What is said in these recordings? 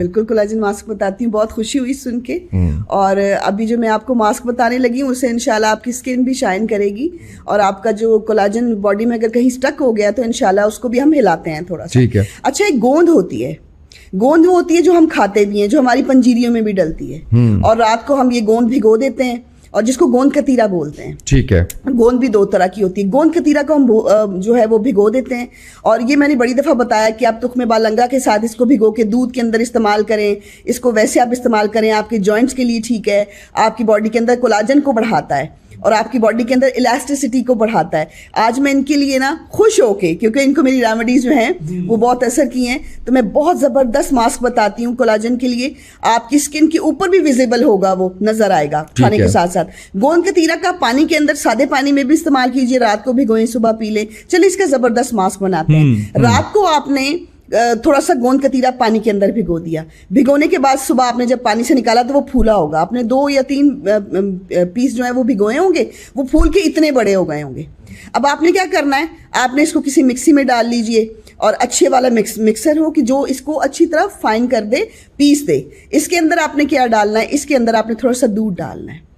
बिल्कुल collagen mask बताती हूँ, बहुत खुशी हुई सुन के। और अभी जो मैं आपको मास्क बताने लगी हूँ उससे इंशाल्लाह आपकी स्किन भी शाइन करेगी और आपका जो कोलाजन बॉडी में अगर कहीं स्टक हो गया तो इंशाल्लाह उसको भी हम हिलाते हैं थोड़ा सा। ठीक है। अच्छा, एक गोंद होती है, गोंद वो होती है जो हम खाते भी हैं, जो हमारी पंजीरियों में भी डलती है, और रात को हम ये गोंद भिगो देते हैं और जिसको गोंद कतीरा बोलते हैं। ठीक है। गोंद भी दो तरह की होती है। गोंद कतीरा को हम जो है वो भिगो देते हैं, और ये मैंने बड़ी दफ़ा बताया कि आप तुख्मे बालंगा के साथ इसको भिगो के दूध के अंदर इस्तेमाल करें, इसको वैसे आप इस्तेमाल करें, आपके जॉइंट्स के लिए ठीक है, आपकी बॉडी के अंदर कोलाजन को बढ़ाता है और आपकी बॉडी के अंदर इलास्टिसिटी को बढ़ाता है। आज मैं इनके लिए ना खुश होके, क्योंकि इनको मेरी रेमेडीज जो हैं वो बहुत असर की हैं, तो मैं बहुत ज़बरदस्त मास्क बताती हूँ कोलाजन के लिए। आपकी स्किन के ऊपर भी विजिबल होगा, वो नजर आएगा खाने के साथ साथ। गोंद कतीरा का पानी के अंदर सादे पानी में भी इस्तेमाल कीजिए, रात को भिगोएं सुबह पी लें। चलिए इसका ज़बरदस्त मास्क बनाते हैं। रात को आपने थोड़ा सा गोंद कतीरा पानी के अंदर भिगो दिया, भिगोने के बाद सुबह आपने जब पानी से निकाला तो वो फूला होगा। आपने 2 या 3 पीस जो है वो भिगोए होंगे, वो फूल के इतने बड़े हो गए होंगे। अब आपने क्या करना है, आपने इसको किसी मिक्सी में डाल लीजिए, और अच्छे वाला मिक्सर हो कि जो इसको अच्छी तरह फाइन कर दे, पीस दे। इसके अंदर आपने क्या डालना है, इसके अंदर आपने थोड़ा सा दूध डालना है।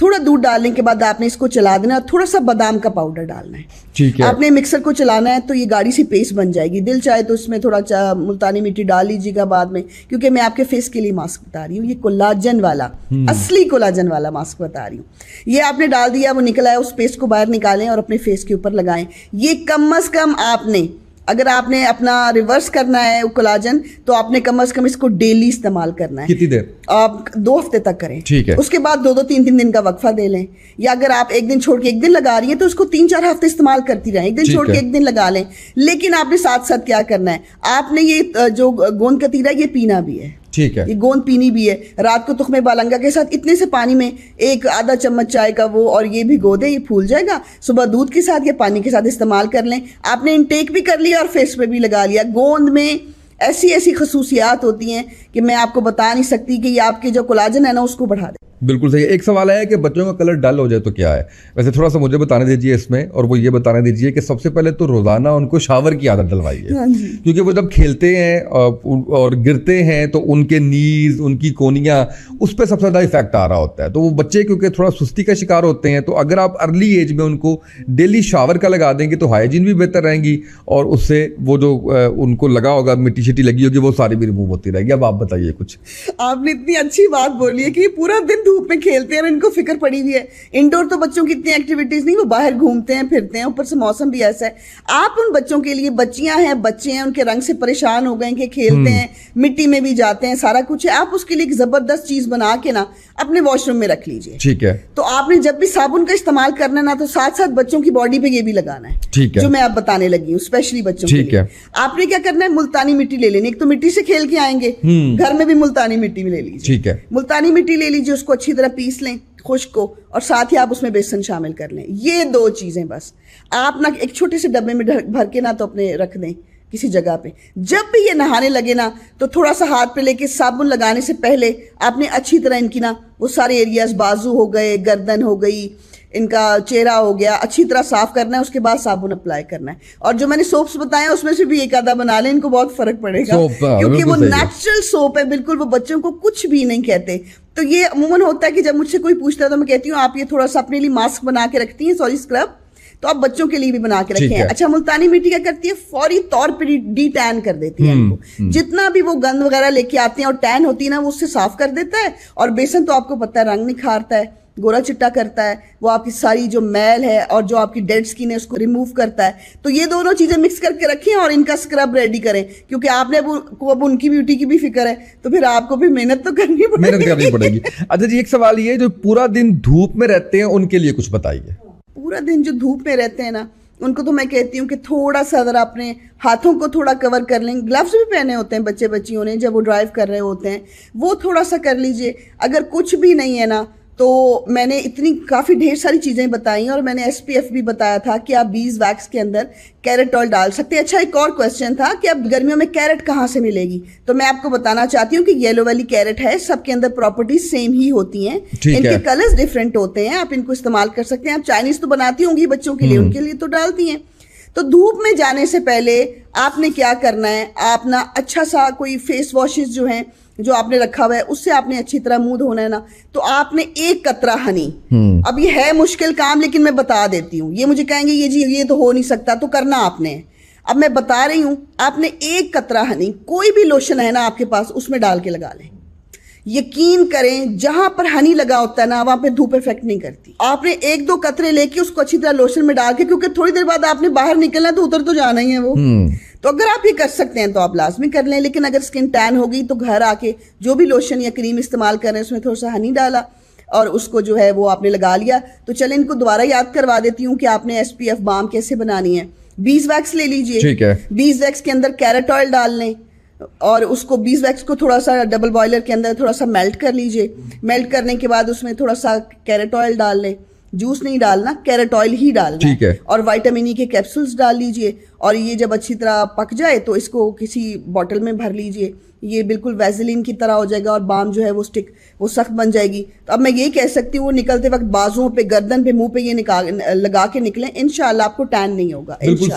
थोड़ा दूध डालने के बाद आपने इसको चला देना, और थोड़ा सा बादाम का पाउडर डालना है। ठीक है। आपने मिक्सर को चलाना है तो ये गाढ़ी सी पेस्ट बन जाएगी। दिल चाहे तो इसमें थोड़ा मुल्तानी मिट्टी डाल लीजिएगा बाद में, क्योंकि मैं आपके फेस के लिए मास्क बता रही हूँ, ये कोलाजन वाला असली कोलाजन वाला मास्क बता रही हूँ। ये आपने डाल दिया, वो निकला है, उस पेस्ट को बाहर निकालें और अपने फेस के ऊपर लगाएं। ये कम अज कम आपने, अगर आपने अपना रिवर्स करना है कोलाजन, तो आपने कम से कम इसको डेली इस्तेमाल करना है। कितनी देर? आप 2 हफ्ते तक करें। ठीक है। उसके बाद 2-2 3-3 दिन का वक्फा दे लें, या अगर आप एक दिन छोड़ के एक दिन लगा रही हैं तो उसको 3-4 हफ्ते इस्तेमाल करती रहें। एक दिन छोड़ के एक दिन लगा लें। लेकिन आपने साथ साथ क्या करना है, आपने ये जो गोंद कतीरा ये पीना भी है। ठीक है। ये गोंद पीनी भी है। रात को तुख्मे बालंगा के साथ इतने से पानी में 1 आधा चम्मच चाय का वो, और ये भिगो दें, ये फूल जाएगा। सुबह दूध के साथ या पानी के साथ इस्तेमाल कर लें। आपने इनटेक भी कर लिया और फेस पे भी लगा लिया। गोंद में ऐसी ऐसी खसूसियात होती हैं कि मैं आपको बता नहीं सकती, कि ये आपके जो कोलाजन है ना उसको बढ़ा दे। बिल्कुल सही। एक सवाल है कि बच्चों का कलर डल हो जाए तो क्या है? वैसे थोड़ा सा मुझे बताने दीजिए इसमें, और वो ये बताने दीजिए कि सबसे पहले तो रोजाना उनको शावर की आदत डलवाइए, क्योंकि वो जब खेलते हैं और गिरते हैं तो उनके नीज, उनकी कोनियां, उस पर सबसे ज़्यादा इफेक्ट आ रहा होता है। तो वो बच्चे क्योंकि थोड़ा सुस्ती का शिकार होते हैं, तो अगर आप अर्ली एज में उनको डेली शावर का लगा देंगे तो हाइजीन भी बेहतर रहेंगी, और उससे वो जो उनको लगा होगा, मिट्टी शिट्टी लगी होगी, वो सारी भी रिमूव होती रहेगी। अब आप बताइए कुछ। आपने इतनी अच्छी बात बोली है कि पूरा दिन धूप में खेलते हैं और इनको फिक्र पड़ी हुई है। इंडोर तो बच्चों की इतनी एक्टिविटीज नहीं, वो बाहर घूमते हैं फिरते हैं, ऊपर से मौसम भी ऐसा है। आप उन बच्चों के लिए, बच्चियां हैं, बच्चे हैं, उनके रंग से परेशान हो गए कि खेलते हैं, मिट्टी में भी जाते हैं, सारा कुछ है। आप उसके लिए एक जबरदस्त चीज बना के ना अपने वॉशरूम में रख लीजिए। ठीक है। तो आपने जब भी साबुन का इस्तेमाल करना है ना, तो साथ साथ बच्चों की बॉडी पे ये भी लगाना है। ठीक है। जो मैं आप बताने लगी हूँ, स्पेशली बच्चों के लिए। आपने क्या करना है, मुल्तानी मिट्टी ले लेनी। एक तो मिट्टी से खेल के आएंगे, घर में भी मुल्तानी मिट्टी ले लीजिए। ठीक है। मुल्तानी मिट्टी ले लीजिए, उसको अच्छी तरह पीस लें खुश्क को, और साथ ही आप उसमें बेसन शामिल कर लें। ये 2 चीजें बस आप ना एक छोटे से डब्बे में भर के ना तो अपने रख दें किसी जगह पे। जब भी ये नहाने लगे ना, तो थोड़ा सा हाथ पे लेके साबुन लगाने से पहले आपने अच्छी तरह इनकी ना वो सारे एरियाज, बाजू हो गए, गर्दन हो गई, इनका चेहरा हो गया, अच्छी तरह साफ करना है। उसके बाद साबुन अप्लाई करना है। और जो मैंने सोप्स बताए उसमें से भी 1 आधा बना लें, इनको बहुत फर्क पड़ेगा, क्योंकि वो नेचुरल सोप है बिल्कुल। वो बच्चों को कुछ भी नहीं कहते। तो ये अमूमन होता है कि जब मुझसे कोई पूछता है तो मैं कहती हूँ आप ये थोड़ा सा अपने लिए मास्क बना के रखती हैं, सॉरी स्क्रब, तो आप बच्चों के लिए भी बना के रखें। अच्छा, मुल्तानी मिट्टी क्या करती है, फौरी तौर पे डी टैन कर देती है इनको। जितना भी वो गंद वगैरह लेके आते हैं और टैन होती है ना, वो उससे साफ कर देता है। और बेसन तो आपको पता है रंग निखारता है, गोरा चिट्टा करता है, वो आपकी सारी जो मैल है और जो आपकी डेड स्किन है उसको रिमूव करता है। तो ये दोनों चीजें मिक्स करके रखें और इनका स्क्रब रेडी करें, क्योंकि आपने अब उनकी ब्यूटी की भी फिक्र है, तो फिर आपको भी मेहनत तो करनी पड़ेगी। अच्छा जी, एक सवाल ये, जो पूरा दिन धूप में रहते हैं उनके लिए कुछ बताइए। पूरा दिन जो धूप में रहते हैं ना, उनको तो मैं कहती हूँ कि थोड़ा सा अगर अपने हाथों को थोड़ा कवर कर लें, ग्लव्स भी पहने होते हैं बच्चे बच्चियों ने जब वो ड्राइव कर रहे होते हैं, वो थोड़ा सा कर लीजिए। अगर कुछ भी नहीं है ना, तो मैंने इतनी काफ़ी ढेर सारी चीज़ें बताई, और मैंने SPF भी बताया था कि आप बीज वैक्स के अंदर कैरेट ऑयल डाल सकते हैं। अच्छा, एक और क्वेश्चन था कि अब गर्मियों में कैरेट कहाँ से मिलेगी, तो मैं आपको बताना चाहती हूँ कि येलो वाली कैरेट है, सबके अंदर प्रॉपर्टीज सेम ही होती हैं, इनके कलर्स डिफरेंट होते हैं, आप इनको इस्तेमाल कर सकते हैं। आप चाइनीज तो बनाती होंगी बच्चों के लिए, उनके लिए तो डालती हैं। तो धूप में जाने से पहले आपने क्या करना है, आप ना अच्छा सा कोई फेस वॉशेस जो हैं जो आपने रखा हुआ है उससे आपने अच्छी तरह मुंह धोना है ना, तो आपने 1 कतरा हनी, अब ये है मुश्किल काम लेकिन मैं बता देती हूँ, ये मुझे कहेंगे ये जी ये तो हो नहीं सकता, तो करना आपने, अब मैं बता रही हूँ, आपने 1 कतरा हनी, कोई भी लोशन है ना आपके पास उसमें डाल के लगा लें। यकीन करें जहां पर हनी लगा होता है ना वहां पे धूप इफेक्ट नहीं करती। आपने 1-2 कतरे लेके उसको अच्छी तरह लोशन में डाल के, क्योंकि थोड़ी देर बाद आपने बाहर निकलना तो उतर तो जाना ही है वो, तो अगर आप ये कर सकते हैं तो आप लाजमी कर लें। लेकिन अगर स्किन टैन हो गई तो घर आके जो भी लोशन या क्रीम इस्तेमाल कर रहे हैं उसमें थोड़ा सा हनी डाला और उसको जो है वो आपने लगा लिया। तो चले इनको दोबारा याद करवा देती हूँ कि आपने SPF बाम कैसे बनानी है। बीज वैक्स ले लीजिए, ठीक है। बीज वैक्स के अंदर कैरेट ऑयल डाल लें और उसको बीज वैक्स को थोड़ा सा डबल बॉयलर के अंदर थोड़ा सा मेल्ट कर लीजिए। मेल्ट करने के बाद उसमें थोड़ा सा कैरेट ऑयल डाल लें, जूस नहीं डालना, कैरेट ऑयल ही डालना, ठीक है। और विटामिन ई के कैप्सूल्स डाल लीजिए और ये जब अच्छी तरह पक जाए तो इसको किसी बॉटल में भर लीजिए। ये बिल्कुल वैसलीन की तरह हो जाएगा और बाम जो है वो स्टिक वो सख्त बन जाएगी। तो अब मैं ये कह सकती हूँ वो निकलते वक्त बाजुओं पे, गर्दन पे, मुंह पे ये लगा के निकलें, इंशाल्लाह आपको टैन नहीं होगा। बिल्कुल।